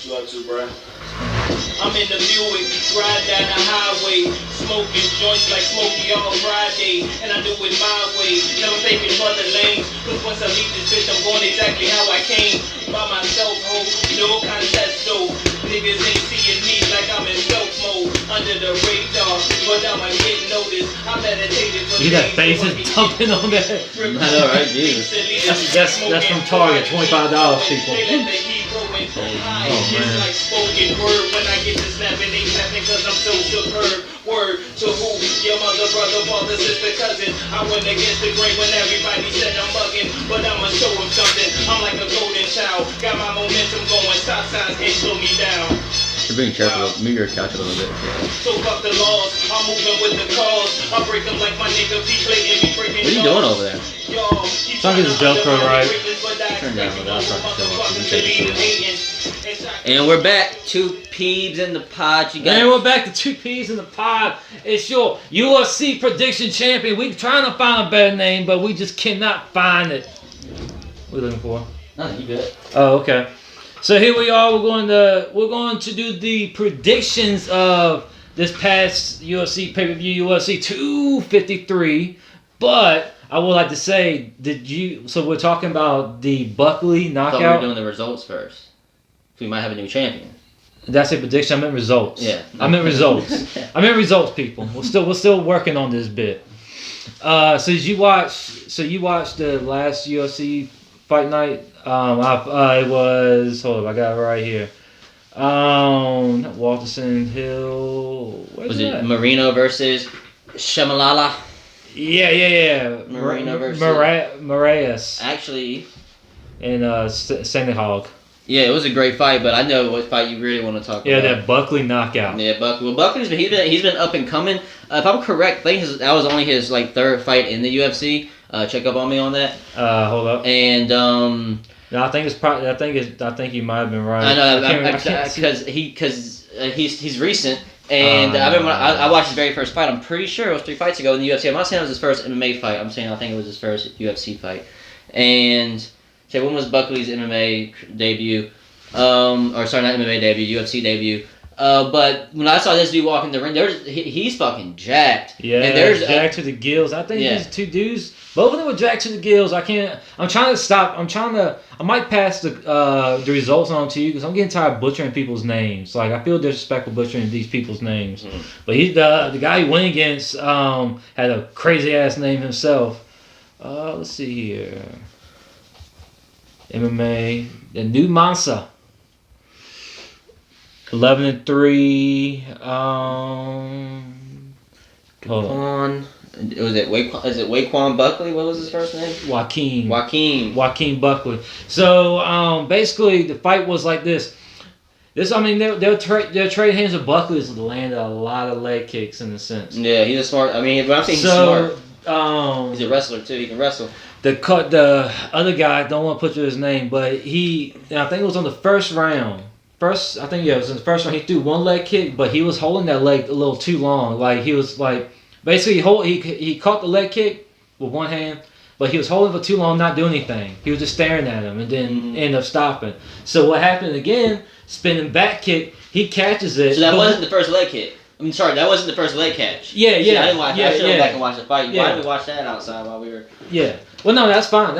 You up to, bro? I'm in the Buick, ride down the highway, smoking joints like Smokey on Friday, and I do it my way, never faking other lanes, cause once I leave this bitch, I'm going exactly how I came, by myself, ho, no contest, though, niggas ain't seeing me like I'm in stealth mode, under the radar, but I'ma get noticed, I meditated for that face is dumping on that. I know, right? Jesus. That's from Target, $25, people. Oh man. Like spoken word when I get to snapping, they snapping cause I'm so superb. Word to who? Your mother, brother, father, sister, cousin. I went against the grain when everybody said I'm bugging, but I'ma show them something. I'm like a golden child, got my momentum going. Stop signs can't slow me down. You're being careful. Move your couch a little bit. So fuck the laws, I'm moving with the cause. I break them like my nigga P-Play and be breaking. What are you doing over there? Trying to get the Velcro right. Turn down with that. I'll start to show off. And we're back. Two peeps in the pod. And we're back to Two Peas in the Pod. It's your UFC prediction champion. We're trying to find a better name, but we just cannot find it. What are you looking for? Nothing. You good? Oh, okay. So here we are. We're going to do the predictions of this past UFC pay-per-view, UFC 253. But I would like to say, so we're talking about the Buckley knockout. I thought we were doing the results first. We might have a new champion. That's a prediction. I meant results. Yeah. I meant results. I meant results, people. We're still working on this bit. So you watched the last UFC fight night? It was, hold up, I got it right here. Walterson Hill. Was it Marino versus Shamalala? Yeah. Marino versus Moraes. Actually, and Senegal. Yeah, it was a great fight, but I know what fight you really want to talk about. Yeah, that Buckley knockout. Yeah, Buckley. Well, Buckley's been up and coming. If I'm correct, I think that was only his third fight in the UFC. Check up on me on that. Hold up. And no, I think it's probably. I think you might have been right. I know because he's recent. And I remember I watched his very first fight. I'm pretty sure it was 3 fights ago in the UFC. I'm not saying it was his first MMA fight. I'm saying I think it was his first UFC fight. And when was Buckley's MMA debut? Or sorry, not MMA debut, UFC debut. But when I saw this dude walk in the ring, he's fucking jacked. Yeah, and there's jacked to the gills. I think these two dudes, both of them were jacked to the gills. I might pass the results on to you because I'm getting tired of butchering people's names. Like, I feel disrespectful butchering these people's names. Mm-hmm. But he's the guy he went against had a crazy ass name himself. Let's see here. MMA, the new Mansa. 11-3. Hold on. Is it Waquan Buckley? What was his first name? Joaquin Buckley. So basically, the fight was like this. Their trade hands with Buckley has landed a lot of leg kicks in a sense. Yeah, he's a smart. But I'm saying he's smart. He's a wrestler too. He can wrestle. The other guy, I don't want to butcher his name, but I think it was on the first round. It was in the first round. He threw one leg kick, but he was holding that leg a little too long. Like, he was like, basically he caught the leg kick with one hand, but he was holding for too long, not doing anything. He was just staring at him and then ended up stopping. So what happened again? Spinning back kick. He catches it. So that wasn't the first leg kick. I'm sorry, that wasn't the first leg catch. Yeah. I didn't watch. I should have back and watched the fight. Yeah. Why did we watch that outside while we were? Yeah. Well, no, that's fine.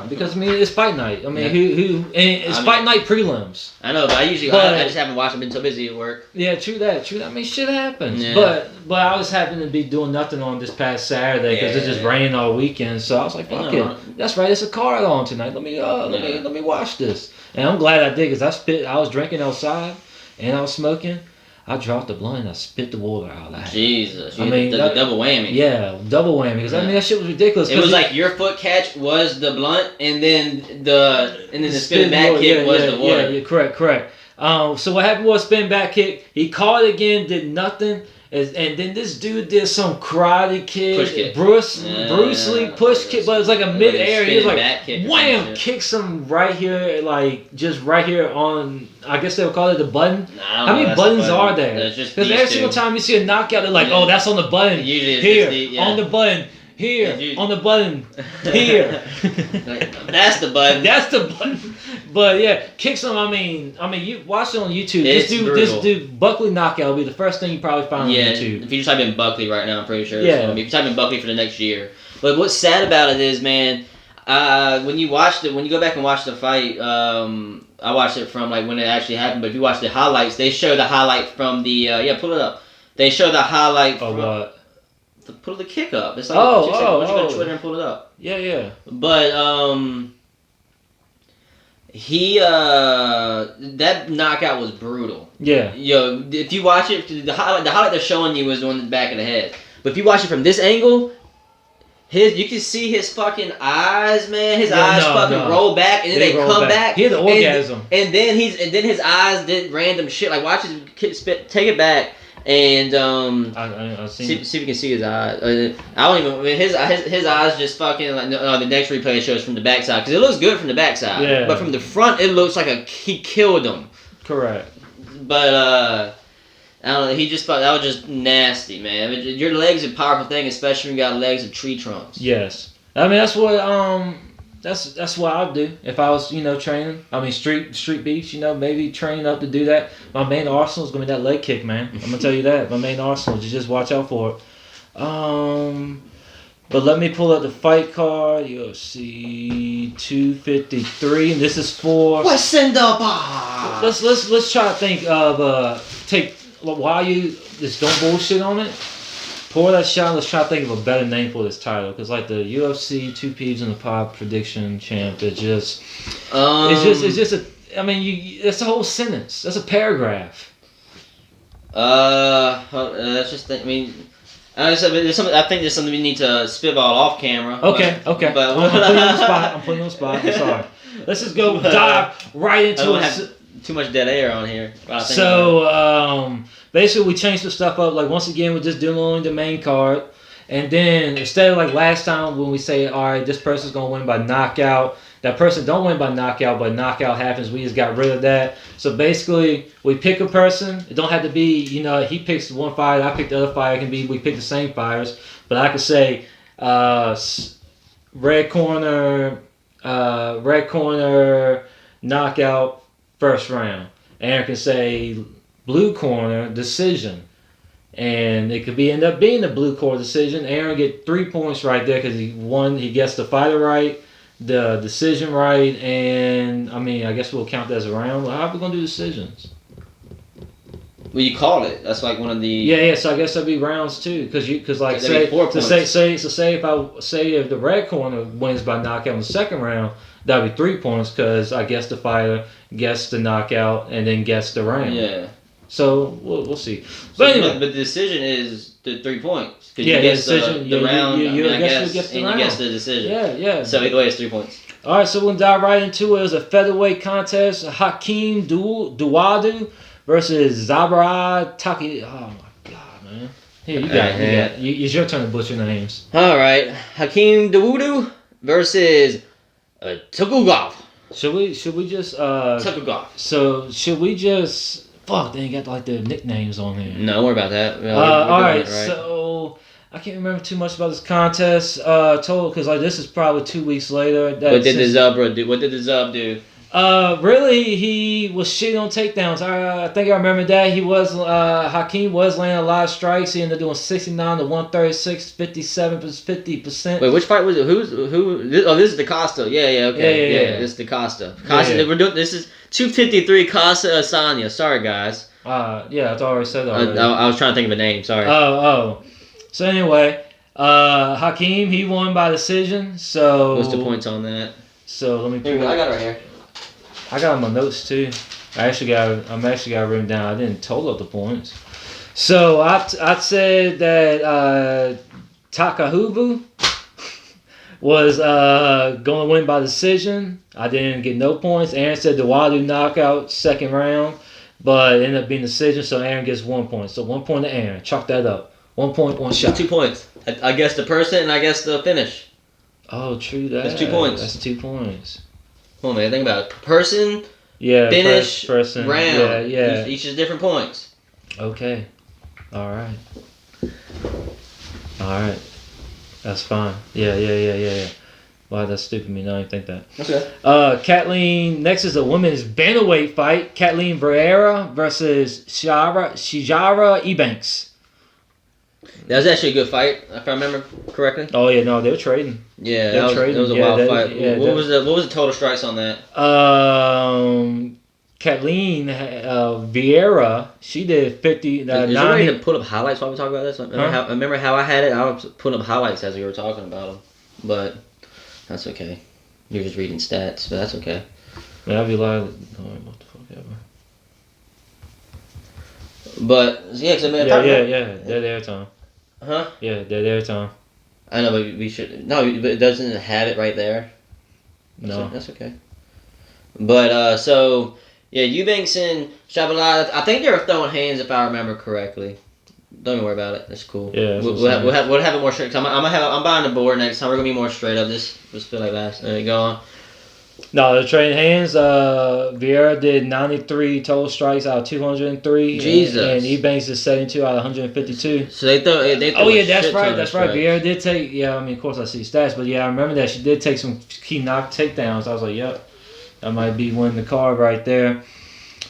Because it's fight night. It's fight night prelims. I know, but I just haven't watched. I've been so busy at work. Yeah, true that. I mean, shit happens. Yeah. But I was happening to be doing nothing on this past Saturday because it's just raining all weekend. So I was like, fuck it. That's right. It's a card on tonight. Let me watch this. And I'm glad I did because I was drinking outside and I was smoking. I dropped the blunt and I spit the water out. Jesus. The double whammy. Yeah, double whammy. Because that shit was ridiculous. It was like your foot catch was the blunt and then the spinning back kick was the water. Yeah, correct. So what happened was spin back kick. He caught it again, did nothing. And then this dude did some karate kick. Push kick. Bruce Lee push kick, but it was like a mid-air. He was like, wham, kicks him right here, like just right here on, I guess they would call it the button. How many buttons are there? Because every single time you see a knockout, they're like, oh, that's on the button. Usually here, on the button. Here, on the button. Here. That's the button. That's the button. But yeah, kick some. I mean, you watch it on YouTube. It's Just do Buckley knockout. Will be the first thing you probably find on YouTube. If you just type in Buckley right now, I'm pretty sure. Yeah. If you type in Buckley for the next year. But what's sad about it is, man, when you go back and watch the fight, I watched it from like when it actually happened. But if you watch the highlights, they show the highlight from the pull it up. They show the highlight from what? Pull the kick up. It's like oh, 2 seconds. Why don't you go to Twitter and pull it up? Yeah. But he that knockout was brutal. Yeah. Yo, if you watch it, the highlight they're showing you was on the back of the head. But if you watch it from this angle, you can see his fucking eyes, man. His eyes roll back and then they come back. He had the orgasm. And then his eyes did random shit. Like watch his take it back. And see if you can see his eyes. I don't even. His eyes just fucking like. No, the next replay shows from the backside because it looks good from the backside. Yeah. But from the front, it looks like he killed him. Correct. But I don't know. He just thought that was just nasty, man. I mean, your legs are a powerful thing, especially when you got legs of tree trunks. Yes. I mean that's what That's what I'd do if I was, training. I mean, street beefs, maybe training up to do that. My main arsenal is going to be that leg kick, man. I'm going to tell you that. My main arsenal, just watch out for it. But let me pull up the fight card. UFC 253, and this is for... What's in the box? Let's try to think of, while you just don't bullshit on it. Pour that shot. Let's try to think of a better name for this title, because like the UFC 2 Peeps in the Pod prediction champ, it's just it's a whole sentence. That's a paragraph. That's just. I think there's something we need to spitball off camera. Okay. But I'm putting you on the spot. I'm sorry. Let's just go dive right into it. Too much dead air on here. So basically we changed the stuff up. Like once again, we're just doing only the main card, and then instead of like last time when we say, all right, this person's gonna win by knockout, that person don't win by knockout, but knockout happens. We just got rid of that. So basically, we pick a person. It don't have to be, he picks one fighter, I pick the other fighter. It can be we pick the same fighters, but I could say red corner knockout. First round. Aaron can say blue corner decision, and it could end up being the blue corner decision. Aaron get 3 points right there because he gets the fighter right, the decision right, and I guess we'll count that as a round. How are we gonna do decisions? Well, you called it. That's like one of the. Yeah. So I guess that'd be rounds too, because say if the red corner wins by knockout in the second round, that'd be 3 points because I guess the fighter gets the knockout and then gets the round. Yeah. So we'll see. But anyway, but the decision is the 3 points. Yeah, the decision. The round. You guess the round. You guess the decision. Yeah. So either way, it's 3 points. All right, so we'll dive right into it. It was a featherweight contest. Hakeem Duwadu versus Zabara Taki. Oh my God, man! Here you got it. It's your turn to butcher names. All right, Hakeem Duwadu versus Tukugov. Should we just Tukugov. So should we just fuck? They ain't got like their nicknames on here. No, don't worry about that. All right, so I can't remember too much about this contest total because this is probably 2 weeks later. What did the Zub do? Really, he was shitting on takedowns. I think I remember that. Hakeem was landing a lot of strikes. He ended up doing 69 to 136, 50%. Wait, which fight was it? Who? This is DaCosta. Yeah, okay. Yeah. This is DaCosta. We're doing, this is 253 Costa Asanya. Sorry, guys. Yeah, I already said that. I was trying to think of a name. Sorry. Oh. So anyway, Hakeem, he won by decision. So what's the points on that? So let me. I got it right here. I got my notes too. I'm actually got it written down. I didn't total up the points. So I said that Takahubu was going to win by decision. I didn't get no points. Aaron said the Wadu knockout second round, but it ended up being decision. So Aaron gets 1 point. So 1 point to Aaron. Chalk that up. 1 point, one shot. 2 points. I guess the person and I guess the finish. Oh, true that. That's 2 points. That's 2 points. Come on, man. Think about it. Person, finish, person, round. Yeah. Each is different points. Okay. All right. That's fine. Yeah. Wow, that's stupid of me. No, I didn't think that. Okay. Kathleen, next is a women's bantamweight fight. Kathleen Vieira versus Shijara Ebanks. That was actually a good fight, if I remember correctly. Oh, yeah, no, they were trading. Yeah, They were that trading. was a Yeah, wild that- fight. yeah, what that- was the total strikes on that? Kathleen Vieira, she did 50. Is there a way 90. to put up highlights while we talk about this? Remember how I had it? I was putting up highlights as we were talking about them. But that's okay. You're just reading stats, but that's okay. Man, I'd be like, oh, what the fuck ever. But, yeah, because I mean... Yeah, dead air time. Huh? Yeah, dead air time. I know, but we should... No, but it doesn't have it right there. No. That's okay. But, so... Yeah, Eubanks and Shabalala, I think they were throwing hands if I remember correctly. Don't even worry about it. That's cool. Yeah, we'll have it more straight. I'm buying the board next time. We're gonna be more straight up. Just feel like last. Go on. No, the trading hands. Vieira did 93 total strikes out of 203. Jesus. And Ebanks is 72 out of 152. So they throw. Oh yeah, that's right. That's right. Vieira did take. Yeah, I mean, of course I see stats, but yeah, I remember that she did take some key knock takedowns. I was like, yep, that might be winning the card right there.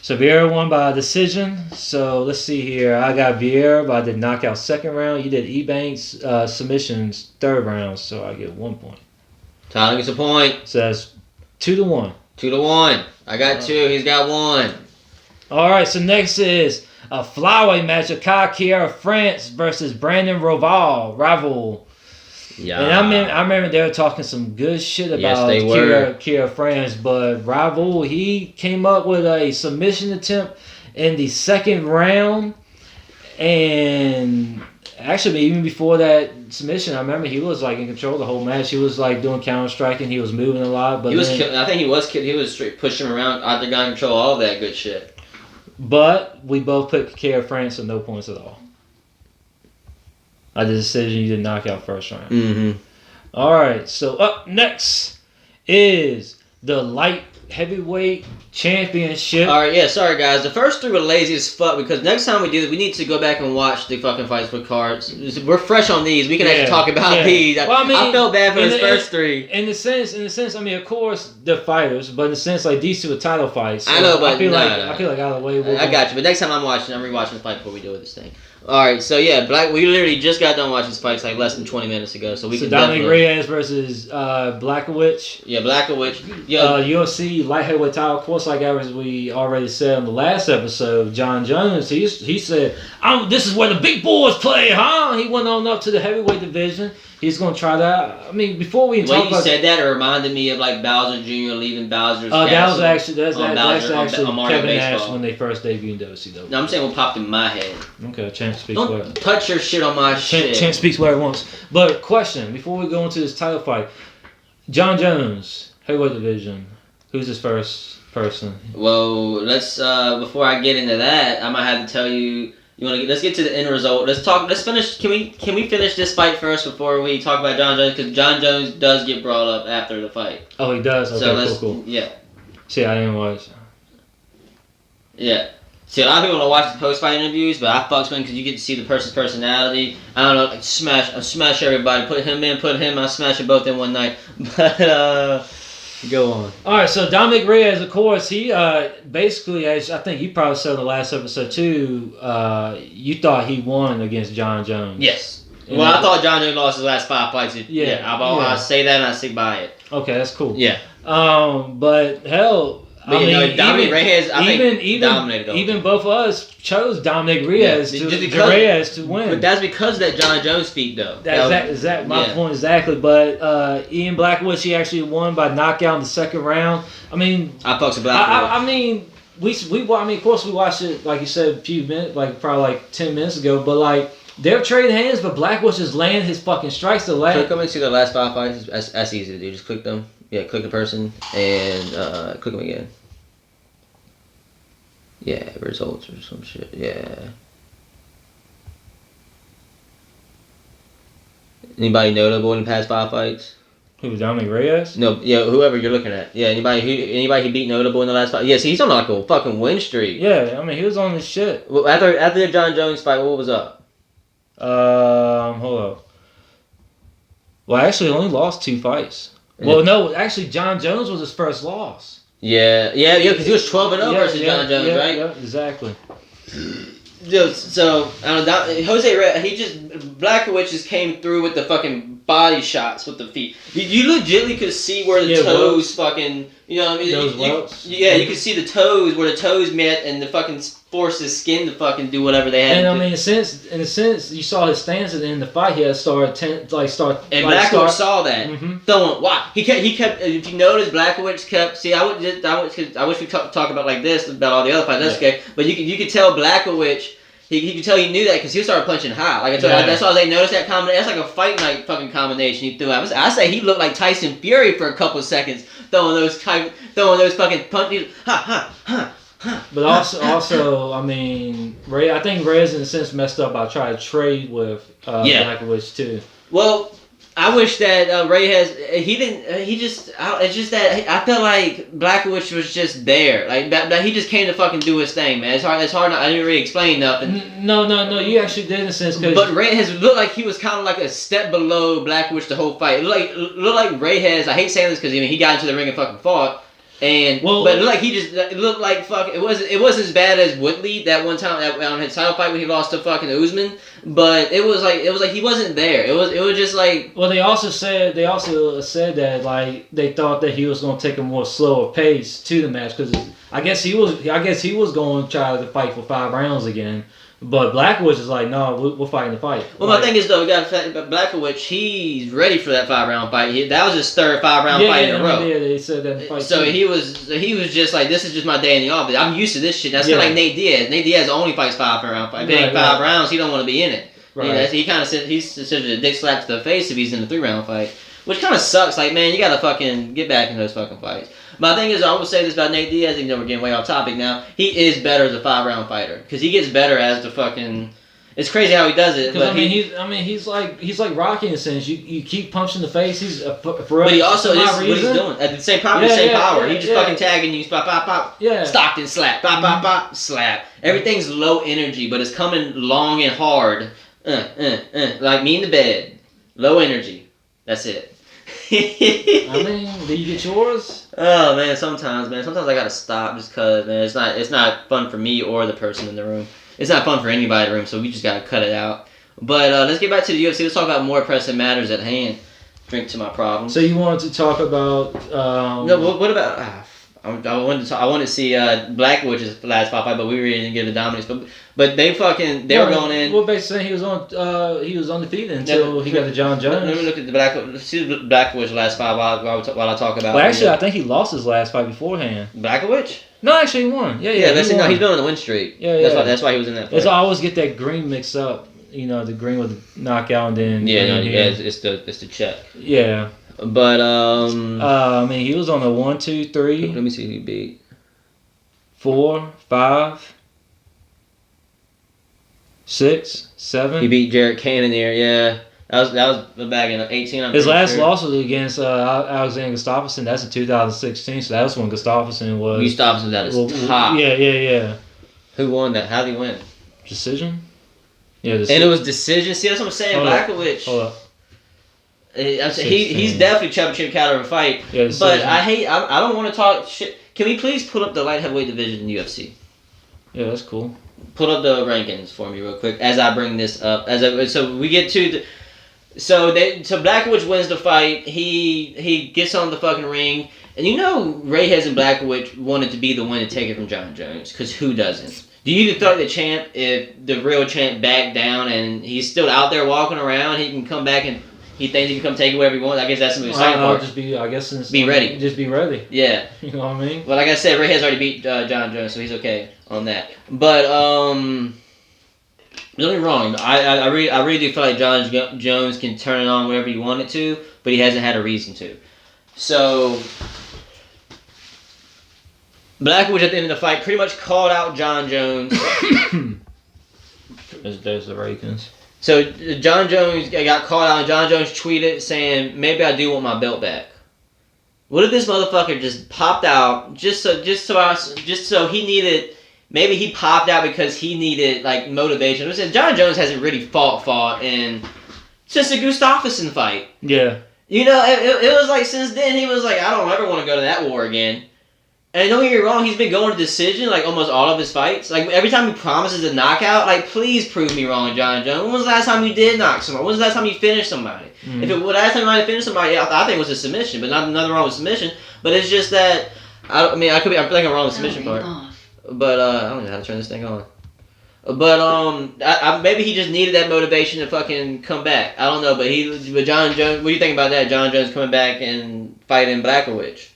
So Vieira won by decision. So let's see here. I got Vieira by the knockout second round. You did Ebanks submissions third round. So I get 1 point. Tyler gets a point. So that's 2-1. 2-1. I got 2. He's got 1. All right. So next is a flyweight match of Kai Kiera France versus Brandon Rival. Yeah. And I remember they were talking some good shit about Yes, they were. Kiera France, but Rival, he came up with a submission attempt in the second round, and actually even before that submission, I remember he was like in control the whole match. He was like doing counter striking, he was moving a lot, but he was. I think he was straight pushing him around, octagon control, all of that good shit. But we both put Kiera France, so no points at all. I did a decision. You did knockout first round. Mm-hmm. All right. So up next is the light heavyweight championship. All right. Yeah. Sorry, guys. The first 3 were lazy as fuck because next time we do this, we need to go back and watch the fucking fights with cards. We're fresh on these. We can actually talk about these. Well, I felt bad for those first 3. In the sense, I mean, of course, they're fighters, but in the sense, like these 2 are title fights. So I know, but I feel like out of the way. I got you. But next time I'm rewatching the fight before we do this thing. All right, so yeah, we literally just got done watching fights like less than 20 minutes ago, so we can Dominic Reyes versus Blachowicz. Yeah, Blachowicz. UFC light heavyweight title. Of course, like as we already said on the last episode, John Jones, he said, "This is where the big boys play, huh?" He went on up to the heavyweight division. He's gonna try that. I mean, before we talk about said that, it reminded me of like Bowser Jr. leaving Bowser's. That was actually that's actually Mario Kevin Nash Baseball. when they first debuted in WCW. No, I'm saying what popped in my head. Okay, Champ speaks. Don't touch your shit on my shit. Champ speaks where it wants. But question before we go into this title fight, John Jones, heavyweight division. Who's his first person? Well, let's before I get into that, I might have to tell you. Let's get to the end result. Let's finish. Can we finish this fight first before we talk about John Jones? Because John Jones does get brought up after the fight. Oh, he does. Okay, so cool. Yeah. See, I didn't watch. Yeah. See, a lot of people don't watch the post-fight interviews, but I fucks with him because you get to see the person's personality. I don't know, like smash everybody. Put him in, I smash them both in one night. But go on. All right, so Dominic Reyes, of course, he basically, as I think you probably said in the last episode too, you thought he won against John Jones. Yes. Well, I thought John Jones lost his last 5 fights. I say that and I stick by it. Okay, that's cool. Yeah. But hell. Dominic Reyes, even both of us chose Dominic Reyes to win. But that's because of that John Jones feat, though. That's my point exactly. But Ian Blachowicz, he actually won by knockout in the second round. I mean, I fucks with Blachowicz. I mean, of course, we watched it like you said a few minutes, like probably like 10 minutes ago. But like they're trading hands, but Blachowicz is laying his fucking strikes to last. Click them and see the last 5 fights. That's easy to do. Just click them. Yeah, click the person and click them again. Yeah, results or some shit. Yeah. Anybody notable in the past 5 fights? Who, Dominic Reyes? No, yeah, whoever you're looking at. Yeah, anybody who beat notable in the last 5? Yeah, see, he's on like a fucking win streak. Yeah, I mean, he was on his shit. Well, after the John Jones fight, what was up? Hold up. Well, I actually only lost 2 fights. Well, no, actually, John Jones was his first loss. Yeah, because he was 12-0 versus John Jones, right? Yeah, exactly. So I don't know. Jose Reyes, Blachowicz just came through with the fucking body shots with the feet. You legitimately could see where the toes fucking, you know what I mean? Those welts. You could see the toes where the toes met and the fucking forced his skin to fucking do whatever they had. And to I do. mean, in a sense, you saw his stance at the end of the fight. He had start. And Blachowicz saw that. Mm-hmm. Throwing. Why? He kept. If you notice, Blachowicz kept. See, I wish we talk about like this about all the other fights. That's okay. But you could tell Blachowicz. He could tell he knew that because he started punching high. Like I told you, that's why they noticed that combination. That's like a fight night fucking combination he threw out. I say he looked like Tyson Fury for a couple of seconds throwing those fucking punches. But also, I mean, I think Reyes in a sense messed up by trying to trade with Blachowicz too. Well, I wish that Reyes he didn't. It's just that I felt like Blachowicz was just there. Like that he just came to fucking do his thing, man. It's hard. I didn't really explain nothing. No. You actually did in a sense. But Reyes looked like he was kind of like a step below Blachowicz the whole fight. It looked like Reyes. I hate saying this because he got into the ring and fucking fought. But it looked like it looked like fuck. It wasn't as bad as Woodley that one time on his title fight when he lost to fucking Usman. But it was like he wasn't there. It was just like. Well, they also said that like they thought that he was going to take a more slower pace to the match because I guess he was going to try to fight for 5 rounds again. But Blachowicz is like, no, we're fighting the fight. Well, my thing is though, we got Blachowicz. He's ready for that 5-round fight. That was his third 5-round fight in a row. Yeah, they said that in the fight. So he was just like, this is just my day in the office. I'm used to this shit. That's kind of like Nate Diaz. Nate Diaz only fights 5-round fight. If it ain't 5 rounds, he don't want to be in it. Right. He kind of said he's considered a dick slap to the face if he's in a 3-round fight, which kind of sucks. Like, man, you gotta fucking get back in those fucking fights. My thing is, I will say this about Nate Diaz, even though we're getting way off topic now. He is better as a 5-round fighter because he gets better as the fucking. It's crazy how he does it. But he's like Rocky in a sense. You keep punching the face. He's but he also is what he's doing at the same power. Yeah, he's just fucking tagging you. Pop, pop, pop. Yeah. Stockton slap. Pop, pop, pop. Slap. Everything's low energy, but it's coming long and hard. Like me in the bed. Low energy. That's it. I mean, do you get yours? Oh man, sometimes I gotta stop just cause man, it's not fun for me or the person in the room. It's not fun for anybody in the room, so we just gotta cut it out. But let's get back to the UFC. Let's talk about more pressing matters at hand. Drink to my problem. So you wanted to talk about? No, what about? I wanted to see Blachowicz's last fight, but we really didn't get the dominance. But they were going in. Well, basically saying he was undefeated until he got the John Jones. Let me look at the Blachowicz's last fight while I talk about. Well, actually, I think he lost his last fight beforehand. Blachowicz? No, actually, he won. Yeah. He's been on the win streak. Yeah. That's why he was in that fight. I always get that green mixed up. You know, the green with the knockout and then. It's the check. Yeah. But I mean, he was on the 1, 2, 3. Let me see who he beat. 4, 5, 6, 7. He beat Jarrett Cannonier. Yeah, that was back in 18. His last loss was against Alexander Gustafsson. That's in 2016. So that was when Gustafsson was. Gustafsson was at his top. Yeah. Who won that? How did he win? Decision. Yeah, decision. And it was decision. See, that's what I'm saying. Blachowicz. Hold up. He's definitely championship caliber fight. Yeah, but I don't want to talk shit. Can we please put up the light heavyweight division in UFC? Yeah, that's cool. Put up the rankings for me real quick as I bring this up. So we get to so Blachowicz wins the fight. He gets on the fucking ring, and you know Reyes and Blachowicz wanted to be the one to take it from John Jones, because who doesn't? Do you think the champ, if the real champ backed down and he's still out there walking around, he can come back and he thinks he can come take it wherever he wants? I guess that's the exciting part. Be ready. Just be ready. Yeah. You know what I mean? Well, like I said, Reyes already beat John Jones, so he's okay on that. But don't get me wrong. I really do feel like John Jones can turn it on wherever he wanted to, but he hasn't had a reason to. So Blachowicz at the end of the fight pretty much called out John Jones. There's the rankings. So John Jones got called out, and John Jones tweeted saying, "Maybe I do want my belt back." What if this motherfucker just popped out just so he needed? Maybe he popped out because he needed like motivation. John Jones hasn't really fought in since the Gustafsson fight. Yeah. You know, it was like since then he was like, I don't ever want to go to that war again. And don't get me wrong, he's been going to decision like almost all of his fights. Like every time he promises a knockout, like please prove me wrong, John Jones. When was the last time you did knock somebody? When was the last time you finished somebody? Mm-hmm. If it was the last time you might have finished somebody, I think it was a submission, but nothing wrong with submission. But it's just that I think I'm wrong with submission part. But I don't know how to turn this thing on. But maybe he just needed that motivation to fucking come back. I don't know, but John Jones. What do you think about that? John Jones coming back and fighting Blachowicz?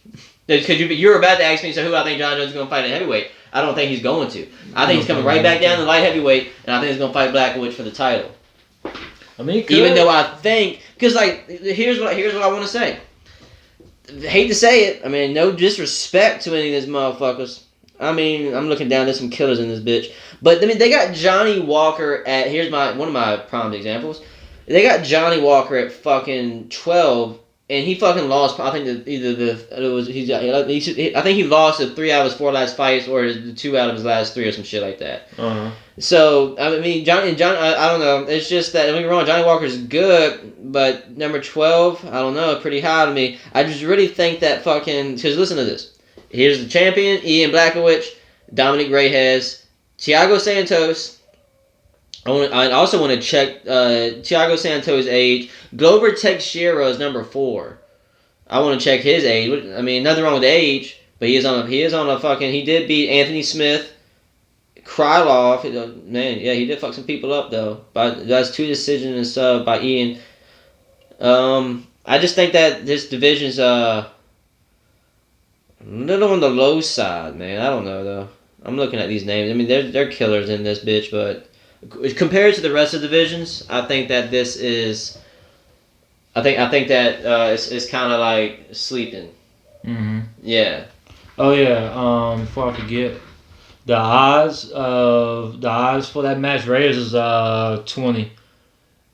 Because you were about to ask me, so who I think John Jones is going to fight at heavyweight. I don't think he's going to. I think he's coming right back down to light heavyweight, and I think he's going to fight Blachowicz for the title. I mean, even though I think, because like here's what I want to say. Hate to say it. I mean, no disrespect to any of these motherfuckers. I mean, I'm looking down. There's some killers in this bitch. But I mean, they got Johnny Walker at. Here's one of my prime examples. They got Johnny Walker at fucking 12. And he fucking lost. I think I think he lost the 3 out of his 4 last fights, or the 2 out of his last 3, or some shit like that. Uh-huh. So I mean, John. I don't know. It's just that don't get me wrong. Johnny Walker's good, but number 12, I don't know, pretty high to me. I just really think that fucking. Because listen to this. Here's the champion, Ian Blachowicz, Dominic Reyes, Thiago Santos. I also want to check Thiago Santos' age. Glover Teixeira is number 4. I want to check his age. I mean, nothing wrong with age, but he is on a fucking. He did beat Anthony Smith, Krylov. Man, yeah, he did fuck some people up though. But that's 2 decisions by Ian. I just think that this division's a little on the low side, man. I don't know though. I'm looking at these names. I mean, they're killers in this bitch, but. Compared to the rest of the divisions, I think that this is. I think that it's kind of like sleeping. Mm-hmm. Yeah. Oh yeah. Before I forget, the odds for that match, Reyes is 20,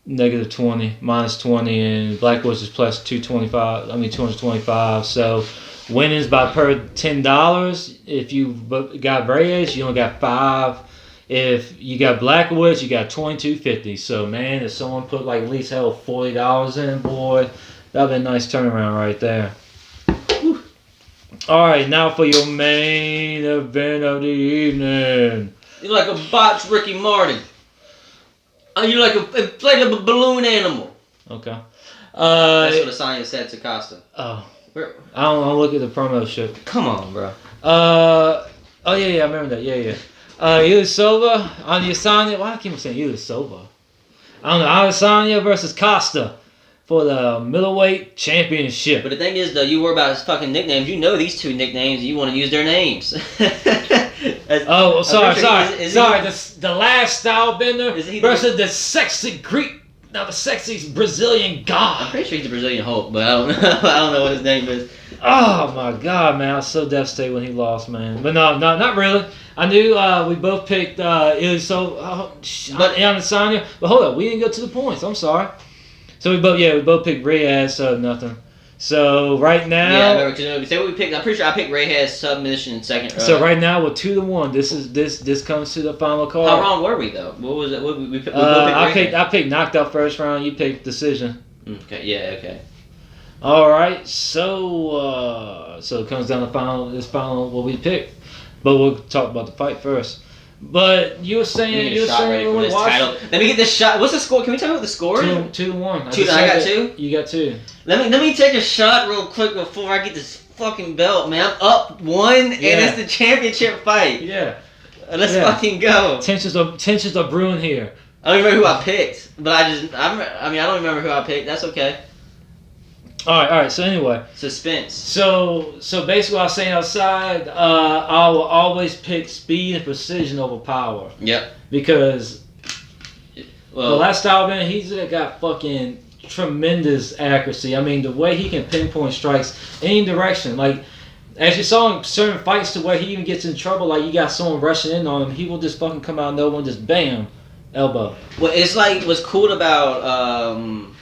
negative 20, minus 20, and Blachowicz is plus 225. I mean 225. So winnings by per $10. If you got Reyes, you only got 5. If you got Blachowicz, you got $22.50. So man, if someone put like at least $40 in, boy, that'd be a nice turnaround right there. Whew. All right, now for your main event of the evening. You're like a botched Ricky Martin. You're like an inflatable balloon animal. Okay. That's what the science said to Costa. Oh. I don't look at the promo shit. Come on, bro. Oh yeah, I remember that. Yeah. Ilisova, Adesanya. Why I keep saying Ilisova? I don't know. Adesanya versus Costa for the middleweight championship. But the thing is, though, you worry about his fucking nicknames. You know these 2 nicknames. You want to use their names. Sorry. The last style bender versus the sexy Greek. Now the sexy Brazilian god. I'm pretty sure he's a Brazilian Hulk, but I don't know. I don't know what his name is. Oh my god, man! I was so devastated when he lost, man. But no, not really. I knew we both picked Ilisova and Adesanya. But hold up, we didn't go to the points. I'm sorry. So we both picked Reyes, so nothing. So right now, yeah, I remember. Say what we picked. I'm pretty sure I picked Reyes submission in second. So right now we're 2-1. This comes to the final call. How wrong were we though? What was it? We picked I picked knocked out first round. You picked decision. Okay. Yeah. Okay. All right. So it comes down to this final what we picked. But we'll talk about the fight first. But you were saying for this title. Let me get this shot. What's the score? Can we tell me what the score is? 2-1. I got 2. You got 2. Let me take a shot real quick before I get this fucking belt, man. I'm up 1, and it's the championship fight. Yeah. Let's fucking go. Tensions are brewing here. I don't remember who I picked, but I don't remember who I picked. That's okay. All right. So anyway, suspense. So basically, what I was saying outside, I will always pick speed and precision over power. Yep. Because the last style man, he's got fucking tremendous accuracy. I mean, the way he can pinpoint strikes any direction, like as you saw in certain fights, to where he even gets in trouble. Like you got someone rushing in on him, he will just fucking come out of nowhere and just bam, elbow. Well, it's like what's cool about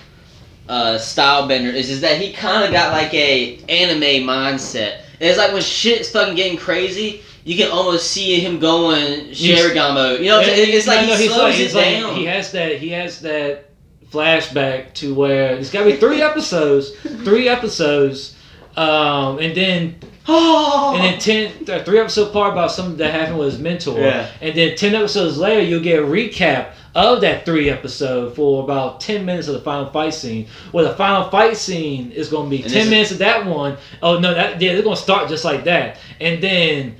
Stylebender is that he kind of got like a anime mindset. And it's like when shit's fucking getting crazy, you can almost see him going Sharingan mode. You know, it's like he slows it down. He has that flashback to where it's got to be 3 episodes, and then 3 episode part about something that happened with his mentor, and then 10 episodes later you'll get a recap of that 3 episode for about 10 minutes of the final fight scene. Well, the final fight scene is going to be 10 minutes of that one. Oh no, they're going to start just like that, and then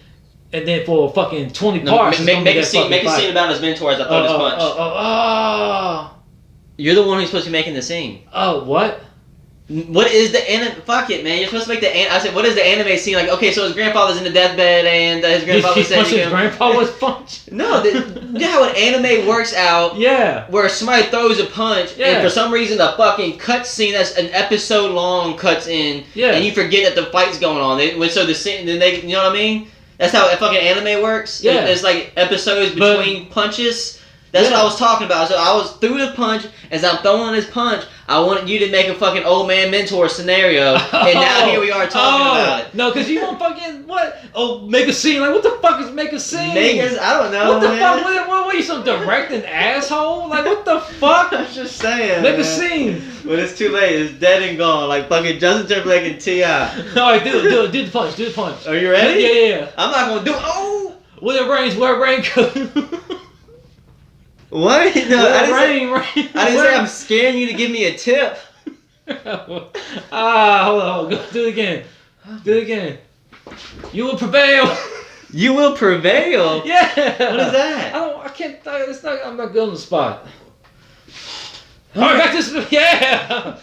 for fucking 20 parts, make a scene about his mentor as I throw this punch. You're the one who's supposed to be making the scene. Oh, what? What is the anime? Fuck it, man. You're supposed to make the I said, what is the anime scene? Like, okay, so his grandfather's in the deathbed and his grandfather said his grandpa was punched. No, you know how an anime works out? Yeah. Where somebody throws a punch and for some reason the fucking cut scene that's an episode long cuts in and you forget that the fight's going on. So the scene, then they, you know what I mean? That's how a fucking anime works? Yeah. There's like episodes between punches. That's what I was talking about. So I was through the punch. As I'm throwing this punch, I wanted you to make a fucking old man mentor scenario. And now here we are talking about it. No, because you want fucking, what? Oh, make a scene. Like, what the fuck is make a scene? I don't know, what the man. fuck? What are you, some directing asshole? Like, what the fuck? I'm just saying. Make a scene. But it's too late. It's dead and gone. Like fucking Justin Timberlake and T.I. Alright, do the punch. Do the punch. Are you ready? Yeah. I'm not going to do it. Oh! Wear a raincoat. What? No, I didn't say I'm scaring you to give me a tip. Hold on. Go do it again. You will prevail. You will prevail? Yeah. What is that? I'm not good on the spot. Alright, back to this. Yeah.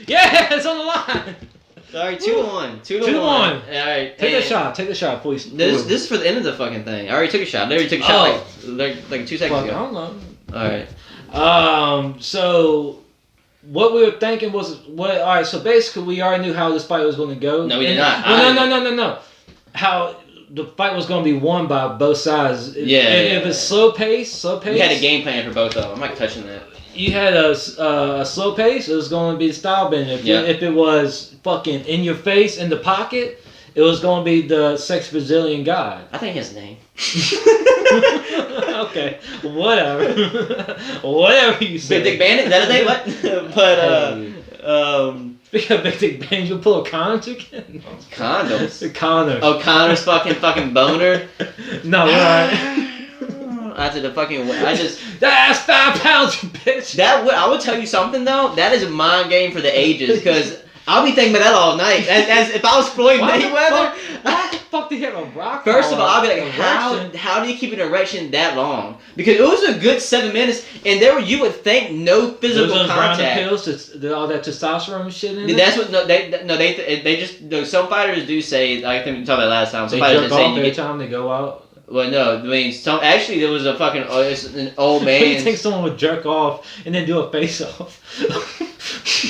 Yeah, it's on the line. Alright, 2-1. 2-1. Alright. Take the shot, please. This is for the end of the fucking thing. I already took a shot. I already took a shot like 2 seconds ago. I don't know. Alright. So what we were thinking was alright, so basically we already knew how this fight was gonna go. No, we did not. No. How the fight was gonna be won by both sides. If it's slow pace. We had a game plan for both of them. I'm not touching that. You had a slow pace, it was going to be the style bender. If it was fucking in your face, in the pocket, it was going to be the sex Brazilian guy. I think his name. Okay, whatever. Whatever you say. Big Dick Bandit? Is that his name? What? But, Speaking of Big Dick Bandit, you'll pull a Connor again? Condoms? Connor. Oh, Connor's fucking boner? No, alright. That's That's 5 pounds, you bitch. I would tell you something though. That is a mind game for the ages because I'll be thinking about that all night. As if I was Floyd Mayweather. Why the fuck did you have a rock? First of all, I'll be like, how do you keep an erection that long? Because it was a good 7 minutes, and you would think no physical contact. Pills, all that testosterone shit in it. That's what they just some fighters do say. I think we talked about it last time. Some fighters jerk off every time they go out. Well, no, I mean, actually there was a fucking an old man. You think someone would jerk off and then do a face off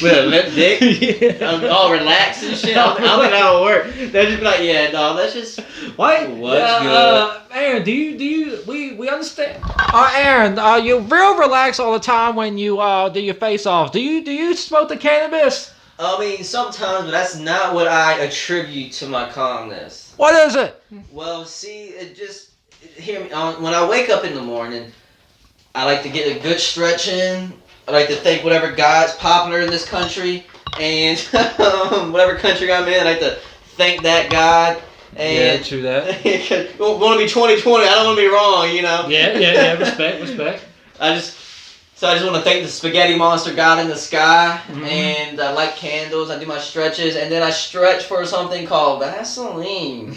with a lip dick? Yeah. All relaxed and shit. I don't think that'll work. They'll just be like, yeah, no, let's just. What's good? Aaron, we understand? Aaron, you real relaxed all the time when you do your face off. Do you smoke the cannabis? I mean, sometimes, but that's not what I attribute to my calmness. What is it? Well, see, hear me. When I wake up in the morning, I like to get a good stretch in. I like to thank whatever God's popular in this country, and whatever country I'm in, I like to thank that God. And yeah, true that. Want to be 2020? I don't want to be wrong, you know. Yeah. Respect. So I just want to thank the spaghetti monster God in the sky, and I light candles, I do my stretches, and then I stretch for something called Vaseline.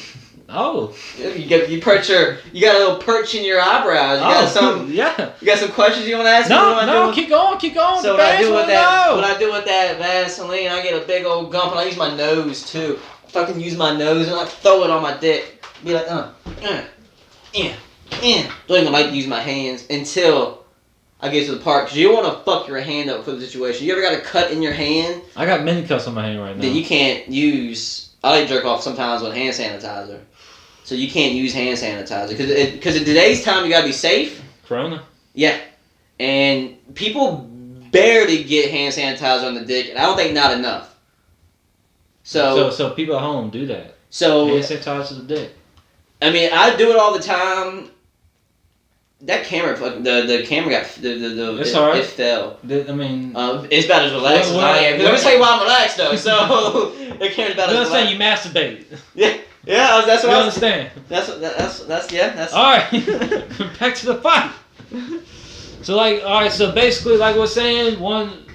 Oh. You got a little perch in your eyebrows. You got some questions you want to ask me? No, keep going. So what I do with that Vaseline, I get a big old gump, and I use my nose too. I fucking use my nose, and I throw it on my dick. Be like, Don't even like to use my hands until I get to the part, because you don't want to fuck your hand up for the situation. You ever got a cut in your hand? I got many cuts on my hand right now. That you can't use. I like to jerk off sometimes with hand sanitizer. So you can't use hand sanitizer. Because in today's time, you got to be safe. Corona? Yeah. And people barely get hand sanitizer on the dick, and I don't think not enough. So people at home do that. So hand sanitizer the dick. I mean, I do it all the time. That camera, the camera got It's all right. It fell. I mean, it's about as relaxed as I am. Let me tell you why I'm relaxed though. So the camera's about you as understand? relaxed. You masturbate. Yeah. That's what You I understand? That's. All right, back to the fight. So all right. So basically, like we're saying, one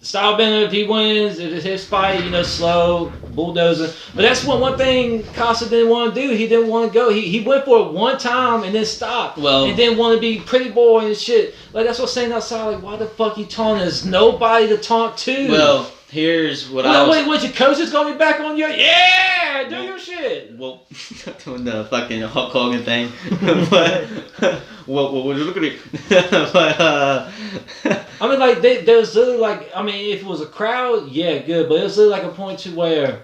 Stylebender, if he wins, if it's his fight, slow bulldozer. But that's one thing Costa didn't want to do. He didn't want to go. He went for it one time and then stopped. Well, and then want to be pretty boy and shit. Like that's what I'm saying outside. Like why the fuck you taunting? There's nobody to taunt to. Well, here's what Wait, what your coach is gonna be back on you? Yeah, do your shit. Well, doing the fucking Hulk Hogan thing. But well, look at it. But I mean, like there's literally if it was a crowd, yeah, good. But it was literally like a point to where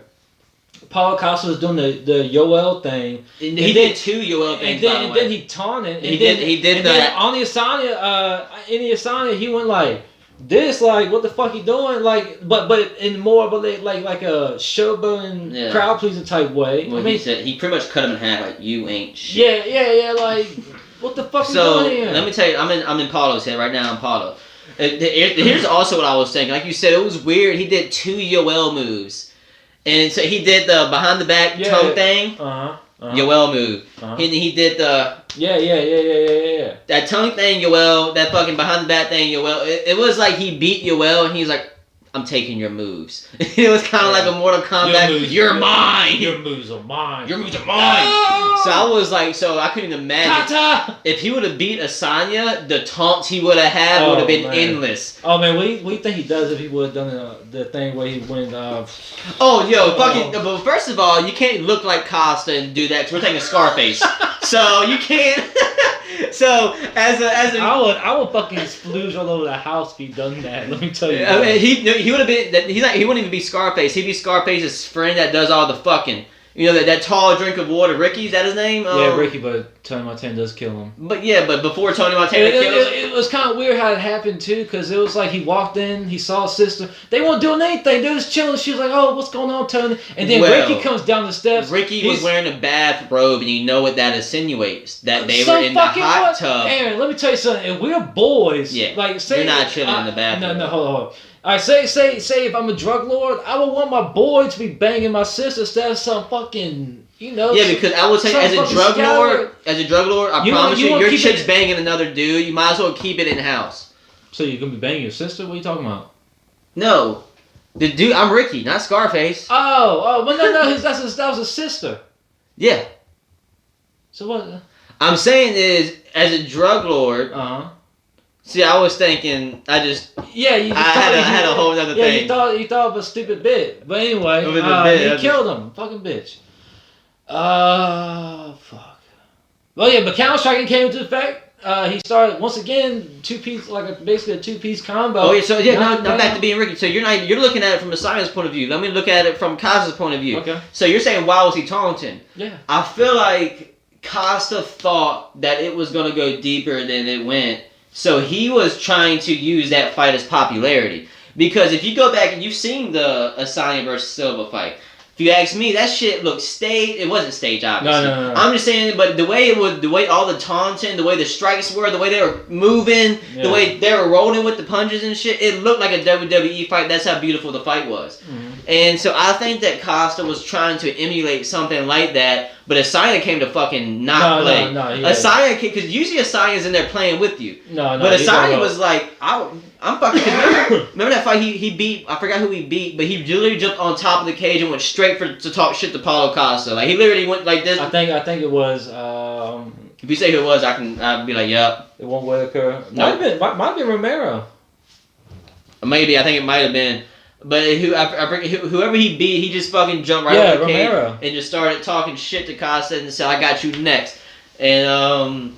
Paulo Costa was doing the Yoel thing. He did two Yoel things. And then he taunted. He did that. Then on the Asanya, he went like this, like what the fuck he doing, like, but in more of a like a showboating crowd pleaser type way. Well, he said he pretty much cut him in half, like you ain't shit. Yeah, like what the fuck so, you doing here? Let me tell you, I'm in Paulo's head right now. I'm Paulo. Here's also what I was thinking. Like you said, it was weird. He did two Yoel moves, and so he did the behind the back toe thing. Yoel move. He did the yeah. That tongue thing, Yoel. That fucking behind the back thing, Yoel. It was like he beat Yoel, and he's like, I'm taking your moves. It was kind of like a Mortal Kombat. You're mine. Your moves are mine. Your moves are mine. Oh! So I was like, I couldn't imagine. Kata! If he would have beat Asanya, the taunts he would have had would have been endless. Oh man, what do you think he does if he would have done the thing where he went? But first of all, you can't look like Costa and do that because we're taking Scarface. So you can't. So I would fucking splooge all over the house if he done that. Let me tell you. I mean, he would have been. He wouldn't even be Scarface. He'd be Scarface's friend that does all the fucking. That tall drink of water. Ricky, is that his name? Yeah, Ricky, but Tony Montana does kill him. But before Tony Montana kills him. It was kind of weird how it happened too, because it was like he walked in, he saw his sister. They weren't doing anything. They were just chilling. She was like, "Oh, what's going on, Tony?" And then Ricky comes down the steps. Ricky was wearing a bathrobe, and you know what that insinuates? That they were in the hot tub. Aaron, let me tell you something. If we're boys, you're not chilling in the bathroom. No, hold on. I say if I'm a drug lord, I would want my boy to be banging my sister instead of some fucking. Yeah, because I will tell you, as a drug lord, I promise you, your chick's banging another dude. You might as well keep it in house. So you're gonna be banging your sister? What are you talking about? No, the dude. I'm Ricky, not Scarface. Oh, but no, that was his sister. Yeah. So what? I'm saying is, as a drug lord. See, I was thinking, I had a whole other thing. Yeah, you thought of a stupid bit, but anyway, he killed him, fucking bitch. Fuck. Well, yeah, but Counter Striking came into effect. He started once again basically a two-piece combo. Oh yeah, so now back to being Ricky. So you're looking at it from a science point of view. Let me look at it from Costa's point of view. Okay. So you're saying why was he taunting? Yeah. I feel like Costa thought that it was gonna go deeper than it went. So he was trying to use that fight as popularity. Because if you go back and you've seen the Asanya versus Silva fight, if you ask me, that shit looked staged. It wasn't staged, obviously. No. I'm just saying, but the way all the taunting, the way the strikes were, the way they were moving, the way they were rolling with the punches and shit, it looked like a WWE fight. That's how beautiful the fight was. Mm-hmm. And so I think that Costa was trying to emulate something like that, but Asanya came to fucking not play. No. Asanya, because usually Asanya's in there playing with you. No. But Asanya was like, I'm fucking. Remember that fight he beat? I forgot who he beat, but he literally jumped on top of the cage and went straight to talk shit to Paulo Costa. Like he literally went like this. I think it was. If you say who it was, I'd be like, yep. It won't Whitaker. Might have been Romero. Maybe I think it might have been. But whoever he beat, he just fucking jumped right on the cage and just started talking shit to Costa and said, "I got you next." And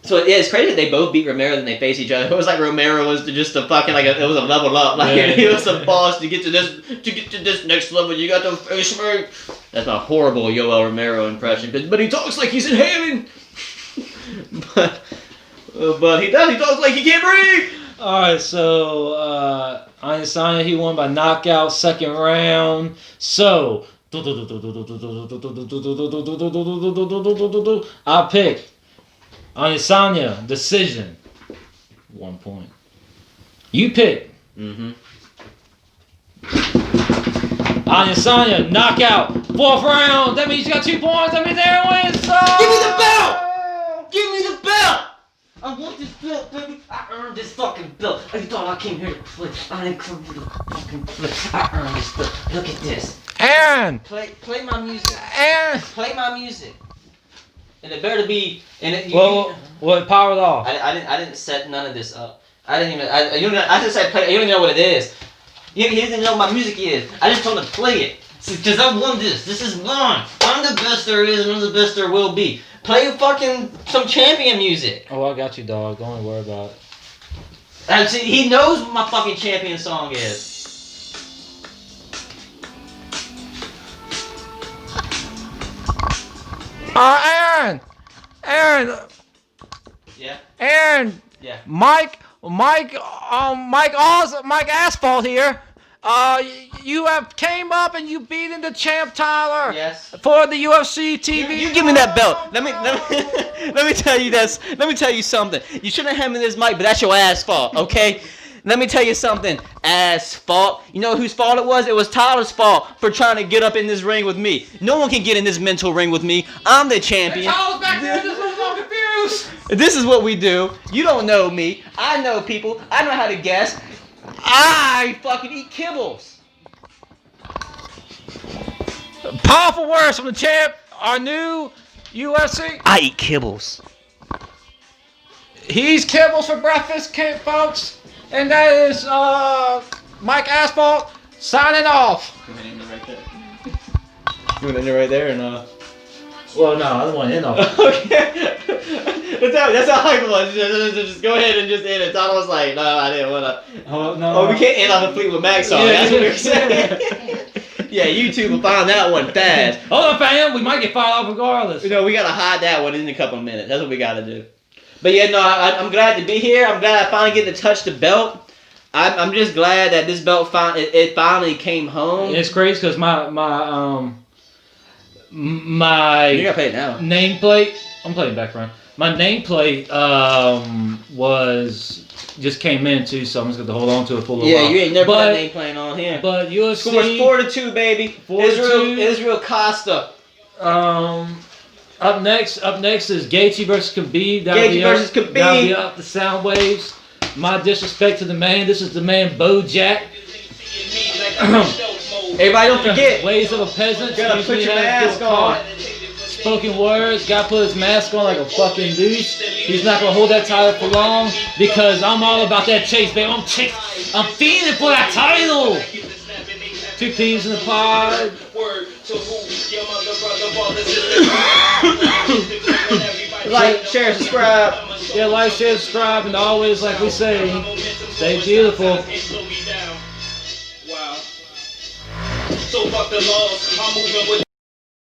so yeah, it's crazy that they both beat Romero and they face each other. It was like Romero was just a fucking it was a level up. Like he was the boss to get to this next level. You got to face me. That's my horrible Yoel Romero impression. But he talks like he's inhaling. but he talks like he can't breathe. All right, so Adesanya, he won by knockout, second round. So I picked Adesanya, decision. 1 point. You pick. Mm-hmm. Adesanya, knockout. 4th round. That means you got 2 points. That means Aaron wins. Give me the belt! Give me the belt! I want this belt, baby. I earned this fucking belt. You thought I came here to play. I didn't come here to fucking play. I earned this belt. Look at this. Aaron. Play my music. Aaron. Play my music. And it better be. And it. What? Power it off. I didn't set none of this up. I didn't even. I just said play. You don't even know what it is. He doesn't even know what my music is. I just told him to play it. Because I won this. This is mine. I'm the best there is and I'm the best there will be. Play fucking some champion music. Oh, I got you, dog. Don't worry about it. And see, he knows what my fucking champion song is. Aaron. Yeah. Aaron. Yeah. Mike Asphalt here. You have came up and you beaten the champ Tyler. Yes. For the UFC TV. You give me that belt. Let me tell you this. Let me tell you something. You shouldn't have me this mic, but that's your ass fault, okay? Let me tell you something. Ass fault. You know whose fault it was? It was Tyler's fault for trying to get up in this ring with me. No one can get in this mental ring with me. I'm the champion. Tyler's back there. This was all confused. This is what we do. You don't know me. I know people. I know how to guess. I fucking eat kibbles. Powerful words from the champ. Our new UFC. I eat kibbles. He's kibbles for breakfast, folks. And that is Mike Asphalt signing off. You want to end it right there or no? Well, no, I don't want to end off. Okay. That's how hype it was. Just go ahead and just end it. Tyler was like, no, I didn't want to. Oh, no. Oh, we can't end on the Fleetwood Mac song. Yeah, That's what yeah. we were saying. Yeah, YouTube will find that one fast. Hold on, fam. We might get fired off regardless. You know, we got to hide that one in a couple of minutes. That's what we got to do. But yeah, no, I'm glad to be here. I'm glad I finally get to touch the belt. I'm just glad that this belt finally came home. It's crazy because my You gotta play it now. nameplate. I'm playing background. My nameplate just came in too, so I'm just gonna hold on to it for a little while. Yeah, you ain't never got name playing on here. But UFC Scores 4-2, baby. 4-2. Israel Costa. Up next is Gaethje versus Khabib. Gaethje versus Khabib. That'll be up the sound waves. My disrespect to the man. This is the man Bojack. Everybody don't forget. Ways of a peasant. You gotta put Usually your has mask to call on. Spoken words. Gotta put his mask on like a fucking douche. He's not gonna hold that title for long because I'm all about that chase, baby. I'm feeding for that title. 2 peas in the pod. Like, share, subscribe. Yeah, like, share, subscribe, and always, like we say, stay beautiful. Wow. So fuck the laws. I'm moving with